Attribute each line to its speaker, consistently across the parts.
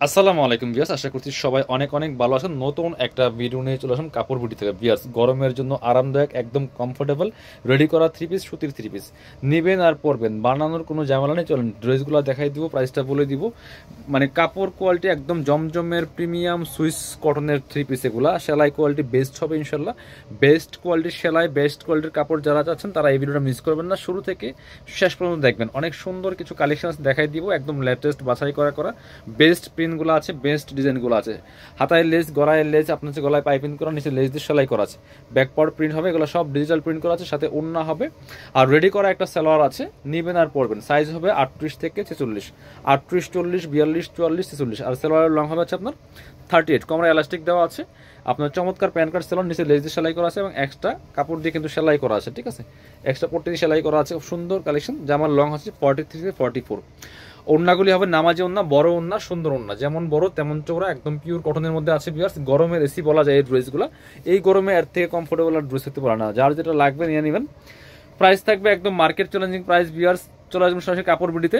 Speaker 1: আসসালামু আলাইকুম ভিউয়ার্স, আশা করছি সবাই অনেক অনেক ভালো আছেন। নতুন একটা ভিডিও নিয়ে চলে আসুন কাপড় বুটি থেকে। ভিউয়ার্স, গরমের জন্য আরামদায়ক, একদম কমফোর্টেবল রেডি করা থ্রি পিস, সুতির থ্রি পিস নেবেন আর পরবেন, বানানোর কোনো ঝামেলা নেই। চলেন ড্রেসগুলো দেখাই দিব, প্রাইসটা বলে দিব। মানে কাপড় কোয়ালিটি একদম জমজমের প্রিমিয়াম সুইস কটনের থ্রি পিস, এগুলা সেলাই কোয়ালিটি বেস্ট হবে ইনশাল্লাহ। বেস্ট কোয়ালিটির সেলাই, বেস্ট কোয়ালিটির কাপড় যারা চাচ্ছেন তারা এই ভিডিওটা মিস করবেন না, শুরু থেকে শেষ পর্যন্ত দেখবেন। অনেক সুন্দর কিছু কালেকশন দেখাই দিব, একদম লেটেস্ট বাছাই করা বেস্ট প্রিন্টগুলো আছে, বেস্ট ডিজাইনগুলো আছে। হাতায় লেস, গলায় লেস, আপনার হচ্ছে গলায় পাইপিং করা, নিচে লেস দিয়ে সেলাই করা আছে। ব্যাকপার্ট প্রিন্ট হবে, এগুলো সব ডিজিটাল প্রিন্ট করা আছে, সাথে ওড়না হবে। আর রেডি করা একটা সালোয়ার আছে, নিবেন আর পরবেন। সাইজ হবে 38 থেকে 46, 38, 40, 42, 44, 46। আর সালোয়ারের লং হবে হচ্ছে আপনার 38। কোমরে এলাস্টিক দেওয়া আছে, আপনার চমৎকার প্যান কার্ড সালোয়ার, নিচে লেস দিয়ে সেলাই করা আছে এবং এক্সট্রা কাপড় দিয়ে কিন্তু সেলাই করা আছে, ঠিক আছে। এক্সট্রা পট্টি দিয়ে সেলাই করা আছে, খুব সুন্দর কালেকশন। জামার লং হচ্ছে 43 থেকে 44। ওড়নাগুলি হবে নামাজি ওড়না, বড় ওড়না, সুন্দর ওড়না, যেমন বড় তেমন চওড়া, একদম পিওর কটনের মধ্যে আছে। ভিউয়ার্স, গরমের এসি বলা যায় এই ড্রেসগুলো। এই গরমে এর থেকে কমফোর্টেবল আর ড্রেস হতে পারে না। যার যেটা লাগবে নিয়ে নেবেন। প্রাইস থাকবে একদম মার্কেট চ্যালেঞ্জিং প্রাইস। ভিউয়ার্স, চলে আসবেন সরাসরি কাপড় বিডিতে।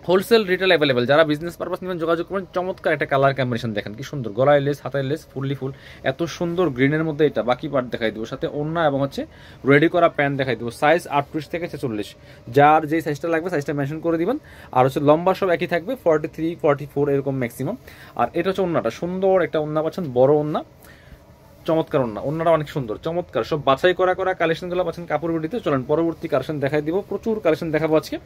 Speaker 1: হোলসেল রিটেল অ্যাভেলেবেল, যারা বিজনেস পারপাস নেবেন যোগাযোগ করবেন। চমৎকার একটা কালার কম্বিনেশন দেখেন কি সুন্দর, গলায় লেস, হাতায় লেস, ফুললি ফুল, এত সুন্দর গ্রিনের মধ্যে এটা। বাকি পার্ট দেখাই দিব, সাথে ওড়না এবং হচ্ছে রেডি করা প্যান্ট দেখাই দিব। সাইজ 38 থেকে 46, যার যেই সাইজটা লাগবে সাইজটা মেনশন করে দিবেন। আর হচ্ছে লম্বা সব একই থাকবে, 43, 44 এরকম ম্যাক্সিমাম। আর এটা হচ্ছে ওড়নাটা, সুন্দর একটা ওড়না পাচ্ছেন, বড় ওড়না, চমৎকার ওড়না। ওড়নাটা অনেক সুন্দর, চমৎকার, সব বাছাই করা কালেকশনগুলো পাচ্ছেন কাপড় বিডিতে। চলেন পরবর্তী কালেকশন দেখাই দিব, প্রচুর কালেকশন দেখাবো আজকে।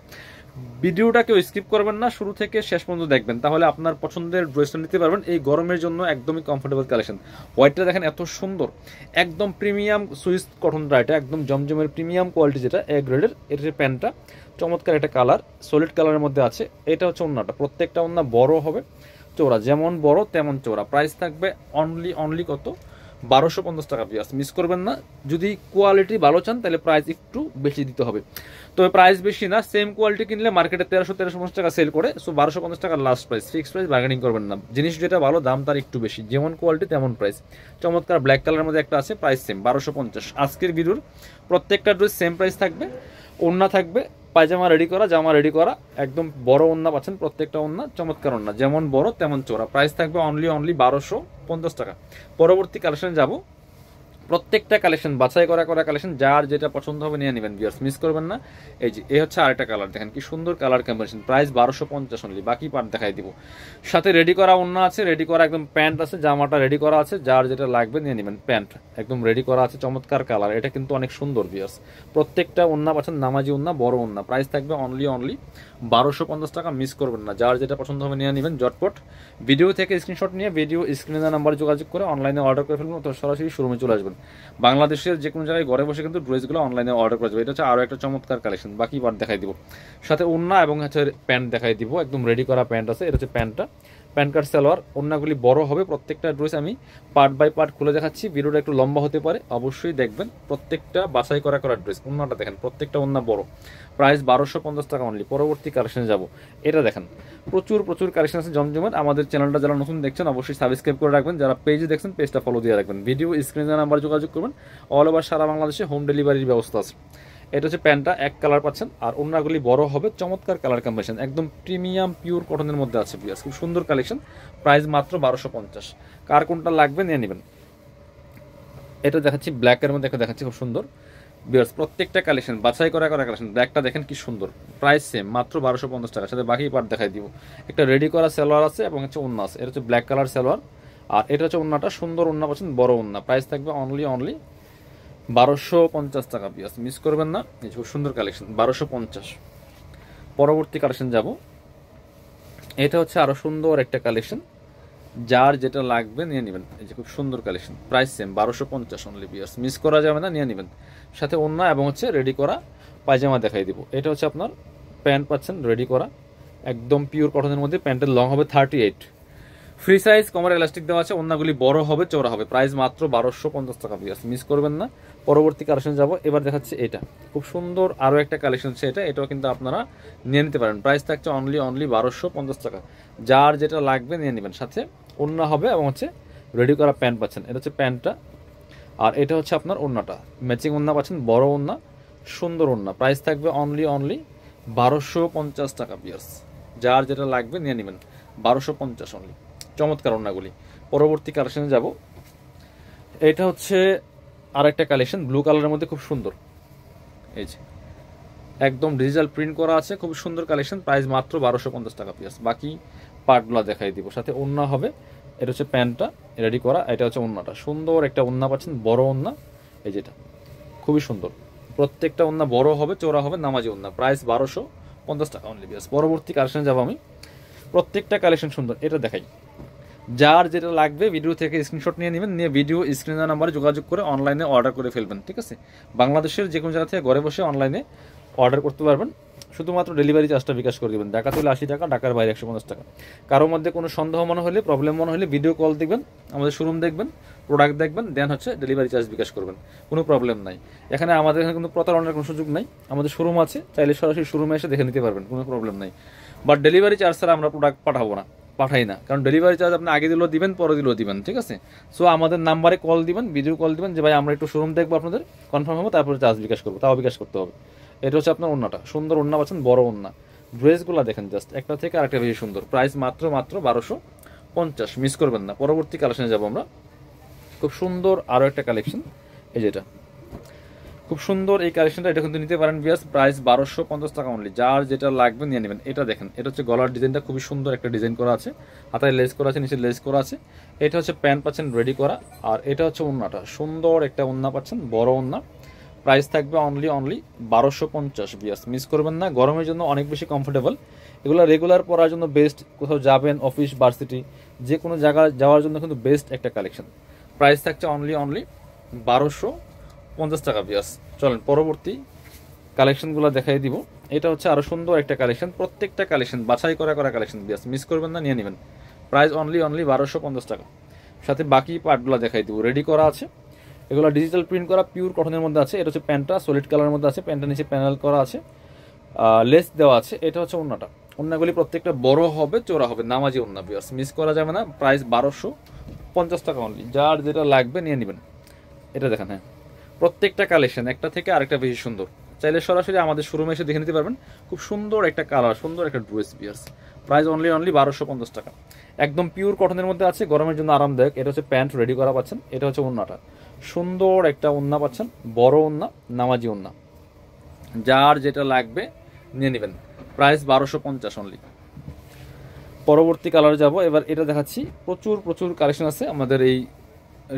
Speaker 1: ভিডিওটা কেউ স্কিপ করবেন না, শুরু থেকে শেষ পর্যন্ত দেখবেন, তাহলে আপনার পছন্দের ড্রেসটা নিতে পারবেন। এই গরমের জন্য একদমই কমফোর্টেবল কালেকশন। হোয়াইটটা দেখেন এত সুন্দর, একদম প্রিমিয়াম সুইস কটনটা, এটা একদম জমজমের প্রিমিয়াম কোয়ালিটি, যেটা এ গ্রেডের। এটার প্যান্টটা চমৎকার একটা কালার, সলিড কালারের মধ্যে আছে। এটা হচ্ছে ওড়নাটা, প্রত্যেকটা ওড়না বড় হবে, চওড়া, যেমন বড় তেমন চওড়া। প্রাইস থাকবে অনলি কত, 1250 টাকা। পিয়াস মিস করবেন না। যদি কোয়ালিটি ভালো চান তাহলে প্রাইস একটু বেশি দিতে হবে, তবে প্রাইস বেশি না। সেম কোয়ালিটি কিনলে মার্কেটে 1350 টাকা সেল করে, সো 1250 টাকা last price, fixed price, bargaining করবেন না। জিনিস যেটা ভালো দাম তার একটু বেশি, যেমন কোয়ালিটি তেমন প্রাইস। চমৎকার ব্ল্যাক কালারের মধ্যে একটা আছে, প্রাইস সেম 1250। আজকের ভিডিওর প্রত্যেকটা ড্রেস সেম প্রাইস থাকবে। ওড়না থাকবে, পায়জামা রেডি করা, জামা রেডি করা, একদম বড় ওড়না পাচ্ছেন, প্রত্যেকটা ওড়না চমৎকার ওড়না, যেমন বড় তেমন চওড়া। প্রাইস থাকবে অনলি 1250 টাকা। পরবর্তী কালেকশনে যাব। প্রত্যেকটা কালেকশন বাছাই করা কালেকশন, যার যেটা পছন্দ হবে নিয়ে নেবেন। ভিউয়ার্স মিস করবেন না। এই যে এ হচ্ছে আরেকটা কালার, দেখেন কি সুন্দর কালার কম্বিনেশন। প্রাইস 1250 অনলি, বাকি পার্ট দেখাই দিব। সাথে রেডি করা ওড়না আছে, রেডি করা একদম প্যান্ট আছে, জামাটা রেডি করা আছে, যার যেটা লাগবে নিয়ে নেবেন। প্যান্ট একদম রেডি করা আছে, চমৎকার কালার, এটা কিন্তু অনেক সুন্দর। ভিউয়ার্স, প্রত্যেকটা ওড়না পাচ্ছেন নামাজি ওড়না, বড় ওড়না। প্রাইস থাকবে অনলি 1250 টাকা। মিস করবেন না, যার যেটা পছন্দ হবে নিয়ে নেবেন জটপট। ভিডিও থেকে স্ক্রিনশট নিয়ে ভিডিও স্ক্রিনে নাম্বারে যোগাযোগ করে অনলাইনে অর্ডার করে ফেলবেন, অথবা সরাসরি শোরুমে চলে আসবেন। বাংলাদেশের যে কোনো জায়গায় ঘরে বসে কিন্তু ড্রেসগুলো অনলাইনে অর্ডার করা যাবে। এটা হচ্ছে আরও একটা চমৎকার কালেকশন, বাকি পার্ট দেখাই দিব। সাথে ওড়না এবং হচ্ছে প্যান্ট দেখাই দিব, একদম রেডি করা প্যান্ট আছে। এটা হচ্ছে প্যান্টটা, প্যান্ট কার্ড সালোয়ার। ওড়নাগুলি বড় হবে, প্রত্যেকটা ড্রেস আমি পার্ট বাই পার্ট খুলে দেখাচ্ছি। ভিডিওটা একটু লম্বা হতে পারে, অবশ্যই দেখবেন। প্রত্যেকটা বাছাই করা ড্রেস। ওড়নাটা দেখেন, প্রত্যেকটা ওড়না বড়। প্রাইস 1250 টাকা অনলি। পরবর্তী কালেকশনে যাব। এটা দেখেন, প্রচুর কালেকশন আছে জমজমের। আমাদের চ্যানেলটা যারা নতুন দেখছেন অবশ্যই সাবস্ক্রাইব করে রাখবেন, যারা পেজে দেখছেন পেজটা ফলো দিয়ে রাখবেন। ভিডিও স্ক্রিনে নাম্বার যোগাযোগ করবেন, অল ওভার সারা বাংলাদেশে হোম ডেলিভারির ব্যবস্থা আছে। এটা হচ্ছে প্যান্টটা, এক কালার পাচ্ছেন। আর ওড়নাগুলি বড় হবে, চমৎকার কালার কম্বিনেশন, একদম প্রিমিয়াম পিওর কটনের মধ্যে আছে। বিয়াস খুব সুন্দর কালেকশন, প্রাইস মাত্র 1250। কার কোনটা লাগবে নিয়ে নেবেন। এটা দেখাচ্ছি ব্ল্যাকের মধ্যে, একটা দেখাচ্ছি খুব সুন্দর। বিয়ার্স, প্রত্যেকটা কালেকশন বাছাই করা কালেকশন। ব্ল্যাকটা দেখেন কি সুন্দর, প্রাইস সেম মাত্র 1250 টাকা। সাথে বাকি পার্ট দেখাই দিব। একটা রেডি করা সালোয়ার আছে এবং হচ্ছে ওড়না আছে। এটা হচ্ছে ব্ল্যাক কালার সালোয়ার, আর এটা হচ্ছে ওড়নাটা, সুন্দর ওড়না পাচ্ছেন, বড় ওড়না। প্রাইস থাকবে অনলি 1250 টাকা। বিয়ার্স মিস করবেন না, এই খুব সুন্দর কালেকশন, 1250। পরবর্তী কালেকশন যাব। এটা হচ্ছে আরো সুন্দর একটা কালেকশন, যার যেটা লাগবে নিয়ে নেবেন। এই যে খুব সুন্দর কালেকশন, প্রাইস সেম 1250 অনলি। বিয়ার্স মিস করা যাবে না, নিয়ে নেবেন। সাথে ওড়না এবং হচ্ছে রেডি করা পায়জামা দেখাই দিব। এটা হচ্ছে আপনার প্যান্ট পাচ্ছেন রেডি করা, একদম পিওর কটনের মধ্যে। প্যান্টের লং হবে 38, ফ্রি সাইজ, কমর এলাস্টিক দেওয়া আছে। ওড়নাগুলি বড় হবে, চওড়া হবে। প্রাইস মাত্র 1250 টাকা। বিয়ার্স মিস করবেন না। পরবর্তী কালেকশন যাব। এবার দেখাচ্ছে এটা খুব সুন্দর আরও একটা কালেকশন আছে। এটাও কিন্তু আপনারা নিয়ে নিতে পারেন। প্রাইস থাকছে অনলি 1250 টাকা। যার যেটা লাগবে নিয়ে নেবেন। সাথে ওড়না হবে এবং হচ্ছে রেডি করা প্যান্ট পাচ্ছেন। এটা হচ্ছে প্যান্টটা, আর এটা হচ্ছে আপনার ওড়নাটা, ম্যাচিং ওড়না পাচ্ছেন, বড় ওড়না, সুন্দর ওড়না। প্রাইস থাকবে অনলি 1250 টাকা। বিয়ার্স যার যেটা লাগবে নিয়ে নেবেন। 1250 অনলি। চমৎকার ওন্নাগুলি। পরবর্তী কালেকশনে যাব। এটা হচ্ছে আরেকটা কালেকশন, ব্লু কালারের মধ্যে খুব সুন্দর, এই যে একদম ডিজিটাল প্রিন্ট করা আছে, খুব সুন্দর কালেকশন। প্রাইস মাত্র 1250 টাকা পিস। বাকি পার্টগুলো দেখাই দিব, সাথে ওন্না হবে। এটা হচ্ছে প্যান্টটা রেডি করা, এটা হচ্ছে ওন্নাটা। সুন্দর একটা ওন্না পাচ্ছেন, বড় ওন্না, এই যেটা খুবই সুন্দর। প্রত্যেকটা ওন্না বড় হবে, চওড়া হবে, নামাজি ওন্না। প্রাইস 1250 টাকা অনলি পিস। পরবর্তী কালেকশনে যাব আমি। প্রত্যেকটা কালেকশন সুন্দর, এটা দেখাই। যার যেটা লাগবে ভিডিও থেকে স্ক্রিনশট নিয়ে নেবেন, নিয়ে ভিডিও স্ক্রিনের নাম্বারে যোগাযোগ করে অনলাইনে অর্ডার করে ফেলবেন, ঠিক আছে? বাংলাদেশের যে কোনো জায়গা থেকে ঘরে বসে অনলাইনে অর্ডার করতে পারবেন। শুধুমাত্র ডেলিভারি চার্জটা বিকাশ করে দেবেন। ঢাকা থেকে 80 টাকা, ঢাকার বাইরে 150 টাকা। কারোর মধ্যে কোনো সন্দেহ মনে হলে, প্রবলেম মনে হলে ভিডিও কল দেখবেন, আমাদের শোরুম দেখবেন, প্রোডাক্ট দেখবেন, দেন হচ্ছে ডেলিভারি চার্জ বিকাশ করবেন। কোনো প্রবলেম নাই। এখানে আমাদের এখানে কিন্তু প্রতারণার কোনো সুযোগ নাই। আমাদের শোরুম আছে, চাইলে সরাসরি শোরুমে এসে দেখে নিতে পারবেন, কোনো প্রবলেম নাই। বাট ডেলিভারি চার্জ ছাড়া আমরা প্রোডাক্ট পাঠাই না, কারণ ডেলিভারি চার্জ আপনি আগে দিলেও দিবেন, পরে দিলেও দিবেন, ঠিক আছে? সো আমাদের নাম্বারে কল দিবেন, ভিডিও কল দিবেন যে ভাই আমরা একটু শোরুম দেখবো আপনাদের, কনফার্ম হবো, তারপরে চার্জ বিকাশ করবো, তাও বিকাশ করতে হবে। এটা হচ্ছে আপনার ওন্নাটা, সুন্দর ওন্না পাচ্ছেন, বড় ওন্না। ড্রেসগুলো দেখেন জাস্ট একটা থেকে আরেকটা বেশি সুন্দর। প্রাইস মাত্র 1250, মিস করবেন না। পরবর্তী কালেকশনে যাবো আমরা। খুব সুন্দর আরও একটা কালেকশন, এই যেটা খুব সুন্দর এই কালেকশনটা, এটা কিন্তু নিতে পারেন বিয়াস। প্রাইস 1250 টাকা অনলি। যার যেটা লাগবে নিয়ে নেবেন। এটা দেখেন, এটা হচ্ছে গলার ডিজাইনটা খুবই সুন্দর একটা ডিজাইন করা আছে, হাতায় লেস করা আছে, নিচে লেস করা আছে। এটা হচ্ছে প্যান্ট পাচ্ছেন রেডি করা, আর এটা হচ্ছে ওন্নাটা, সুন্দর একটা ওন্না পাচ্ছেন, বড় ওন্না। প্রাইস থাকবে অনলি 1250 বিয়াস, মিস করবেন না। গরমের জন্য অনেক বেশি কমফোর্টেবল, এগুলো রেগুলার পরার জন্য বেস্ট। কোথাও যাবেন, অফিস, ভার্সিটি, যে কোনো জায়গায় যাওয়ার জন্য কিন্তু বেস্ট একটা কালেকশন। প্রাইস থাকছে অনলি 1250 টাকা বিয়াস। চলেন পরবর্তী কালেকশনগুলো দেখাই দিব। এটা হচ্ছে আরো সুন্দর একটা কালেকশন, প্রত্যেকটা কালেকশন বাছাই করা কালেকশন বিয়াস, মিস করবেন না, নিয়ে নেবেন। প্রাইস অনলি 1250 টাকা। সাথে বাকি পার্টগুলো দেখাই দিব, রেডি করা আছে। এগুলো ডিজিটাল প্রিন্ট করা, পিওর কটনের মধ্যে আছে। এটা হচ্ছে প্যান্টটা, সলিড কালারের মধ্যে আছে। প্যান্টের নিচে প্যানেল করা আছে, লেস দেওয়া আছে। এটা হচ্ছে ওন্নাটা। ওন্নাগুলি প্রত্যেকটা বড় হবে, চওড়া হবে, নামাজি ওন্না বিয়াস, মিস করা যাবে না। প্রাইস 1250 টাকা অনলি। যার যেটা লাগবে নিয়ে নেবেন। এটা দেখেন, হ্যাঁ প্রত্যেকটা কালেকশন একটা থেকে আরেকটা বেশি সুন্দর। চাইলে সরাসরি আমাদের শোরুমে এসে দেখে নিতে পারবেন। খুব সুন্দর একটা কালার, সুন্দর একটা ড্রেস বিয়ার্স। প্রাইস অনলি 1250 টাকা। একদম পিওর কটনের মধ্যে আছে, গরমের জন্য আরামদায়ক। এটা হচ্ছে প্যান্ট রেডি করা পাচ্ছেন। এটা হচ্ছে ওন্নাটা, সুন্দর একটা ওন্না পাচ্ছেন, বড় ওন্না, নামাজি ওন্না। যার যেটা লাগবে নিয়ে নেবেন। Price 1250 only. পরবর্তী কালারে যাব। এবার এটা দেখাচ্ছি, প্রচুর কালেকশন আছে আমাদের এই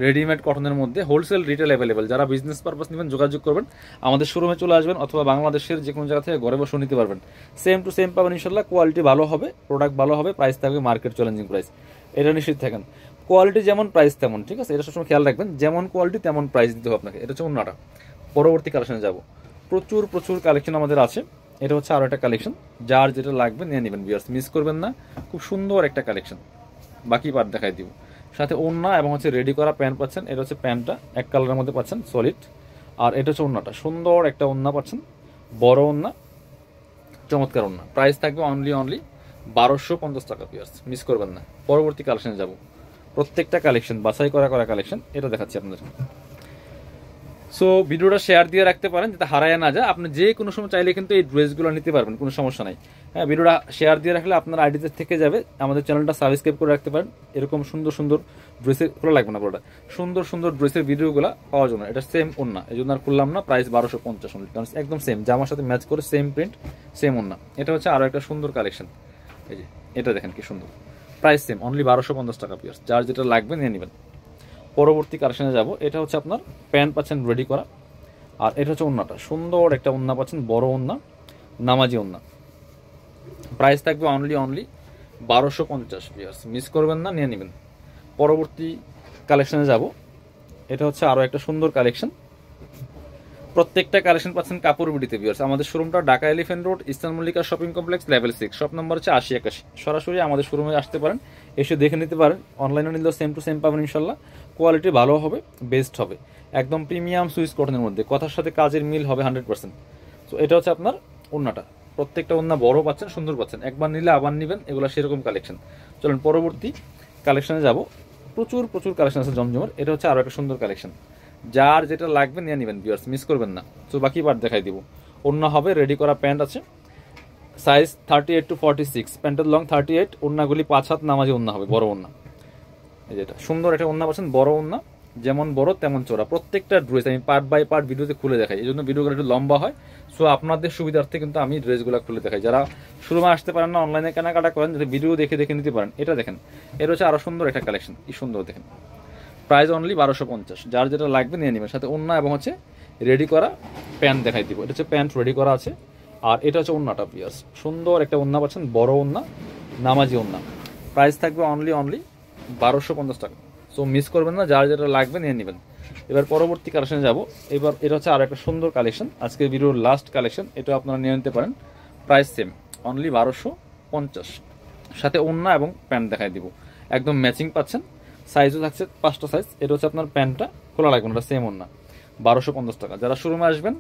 Speaker 1: রেডিমেড কটনের মধ্যে, হোলসেল রিটেল অ্যাভেলেবেল। যারা বিজনেস পারপাস নেবেন যোগাযোগ করবেন, আমাদের শোরুমে চলে আসবেন, অথবা বাংলাদেশের যে কোনো জায়গা থেকে ঘরে বসে নিতে পারবেন। সেম টু সেম পাবেন ইনশাল্লাহ। কোয়ালিটি ভালো হবে, প্রোডাক্ট ভালো হবে, প্রাইস থাকবে মার্কেট চ্যালেঞ্জিং প্রাইস, এটা নিশ্চিত থাকেন। কোয়ালিটি যেমন প্রাইস তেমন, ঠিক আছে? এটা সবসময় খেয়াল রাখবেন, যেমন কোয়ালিটি তেমন প্রাইস দিতে হবে আপনাকে। এটা হচ্ছে অন্যটা। পরবর্তী কালেকশনে যাব। প্রচুর কালেকশন আমাদের আছে। এটা হচ্ছে আরও একটা কালেকশন, যার যেটা লাগবে নিয়ে নেবেন ভিউয়ার্স, মিস করবেন না। খুব সুন্দর একটা কালেকশন, বাকি পার্ট দেখাই দিব। সাথে ওন্না এবং হচ্ছে রেডি করা প্যান্ট পাচ্ছেন। এটা হচ্ছে প্যান্টটা এক কালারের মধ্যে পাচ্ছেন, সলিড। আর এটা হচ্ছে ওন্নাটা, সুন্দর একটা ওন্না পাচ্ছেন, বড় ওন্না, চমৎকার ওন্না। প্রাইস থাকবে অনলি 1250 টাকা ভিউয়ার্স, মিস করবেন না। পরবর্তী কালেকশনে যাব। প্রত্যেকটা কালেকশন বাছাই করা কালেকশন, এটা দেখাচ্ছি আপনাদের। সো ভিডিওটা শেয়ার দিয়ে রাখতে পারেন, যাতে হারায় না যায়। আপনি যে কোনো সময় চাইলে কিন্তু এই ড্রেসগুলো নিতে পারবেন, কোনো সমস্যা নাই। হ্যাঁ, ভিডিওটা শেয়ার দিয়ে রাখলে আপনার আইডিতে থেকে যাবে। আমাদের চ্যানেলটা সাবস্ক্রাইব করে রাখতে পারেন, এরকম সুন্দর ড্রেসের খোলা লাগবে না পুরোটা, সুন্দর ড্রেসের ভিডিওগুলো পাওয়ার জন্য। এটা সেম ওন্না, এই জন্য আর খুললাম না। প্রাইস 1250 অনলি, কারণ একদম সেম, জামার সাথে ম্যাচ করে সেম প্রিন্ট, সেম ওন্না। এটা হচ্ছে আরও একটা সুন্দর কালেকশন, এই যে এটা দেখেন কি সুন্দর। প্রাইস সেম, অনলি 1250 টাকা পিয়ার্স। যার যেটা লাগবে নিয়ে নেবেন। পরবর্তী কালেকশনে যাব। এটা হচ্ছে আপনার প্যান্ট পাচ্ছেন রেডি করা, আর এটা হচ্ছে ওন্নাটা, সুন্দর একটা ওন্না পাচ্ছেন, বড় ওন্না, নামাজি ওন্না। প্রাইস থাকবে অনলি 1250 ভিউয়ার্স, মিস করবেন না, নিয়ে নেবেন। পরবর্তী কালেকশনে যাব। এটা হচ্ছে আরও একটা সুন্দর কালেকশন। প্রত্যেকটা কালেকশন পাচ্ছেন কাপড় বিডিতে ভিউয়ার্স। আমাদের শোরুমটা Dhaka elephant road, eastern Mallika shopping complex, level 6, shop number হচ্ছে 8081। সরাসরি আমাদের শোরুমে আসতে পারেন, এসে দেখে নিতে পারেন। অনলাইনে নিলেও সেম টু সেম পাবেন ইনশাল্লাহ। কোয়ালিটি ভালো হবে, বেস্ট হবে, একদম প্রিমিয়াম সুইস কটনের মধ্যে, কথার সাথে কাজের মিল হবে 100%। তো এটা হচ্ছে আপনার ওন্নাটা, প্রত্যেকটা ওন্না বড় পাচ্ছেন, সুন্দর পাচ্ছেন, একবার নিলে আবার নেবেন, এগুলো সেরকম কালেকশন। চলুন পরবর্তী কালেকশনে যাব। প্রচুর কালেকশন আছে জমজমের। এটা হচ্ছে আরও একটা সুন্দর কালেকশন, যার যেটা লাগবে নিয়ে নেবেন ভিউয়ার্স, মিস করবেন না। তো বাকি পার্ট দেখাই দিব। ওন্না হবে, রেডি করা প্যান্ট আছে, সাইজ 38 to 46, প্যান্টের লং 38, ওন্নাগুলি 5 হাত নামাজি ওন্না হবে, বড় ওন্না। এই যেটা সুন্দর একটা ওন্না পাচ্ছেন, বড় ওন্না, যেমন বড় তেমন চোরা। প্রত্যেকটা ড্রেস আমি পার্ট বাই পার্ট ভিডিওতে খুলে দেখাই, এই জন্য ভিডিওগুলো একটু লম্বা হয়। সো আপনাদের সুবিধার্থে কিন্তু আমি ড্রেসগুলো খুলে দেখাই। যারা শুরুমা আসতে পারেন না, অনলাইনে কেনাকাটা করেন, যাতে ভিডিও দেখে দেখে নিতে পারেন। এটা দেখেন, এটা হচ্ছে আরও সুন্দর একটা কালেকশন, কি সুন্দর দেখেন। প্রাইস অনলি 1250, যার যেটা লাগবে নিয়ে নেবেন। সাথে ওন্না এবং হচ্ছে রেডি করা প্যান্ট দেখাই দিব। এটা হচ্ছে প্যান্ট রেডি করা আছে, আর এটা হচ্ছে ওন্নাটা পিয়ার্স। সুন্দর একটা ওন্না পাচ্ছেন, বড় ওন্না, নামাজি ওন্না। প্রাইস থাকবে অনলি 1250 টাকা। সো মিস করবেন না, যার যেটা লাগবে নিয়ে নেবেন। এবার পরবর্তী কালেকশনে যাব। এবার এটা হচ্ছে আর একটা সুন্দর কালেকশন, আজকের ভিডিওর লাস্ট কালেকশন। এটা আপনারা নিয়ে নিতে পারেন, প্রাইস সেম অনলি 1250। সাথে ওন্না এবং প্যান্ট দেখাই দিব, একদম ম্যাচিং পাচ্ছেন। সাইজও থাকছে 5টা সাইজ। এটা হচ্ছে আপনার প্যান্টটা, খোলা লাগবে না, সেম ওন্না, 1250 টাকা। যারা শোরুমে আসবেন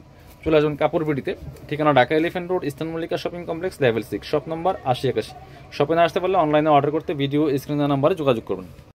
Speaker 1: চলে আসবেন কাপড় বিডিতে, ঠিকানা Dhaka elephant road, eastern Mallika shopping complex, level 6, shop number 8081। শপে না আসতে পারলে অনলাইনে অর্ডার করতে ভিডিও স্ক্রিনের নাম্বারে যোগাযোগ করবেন।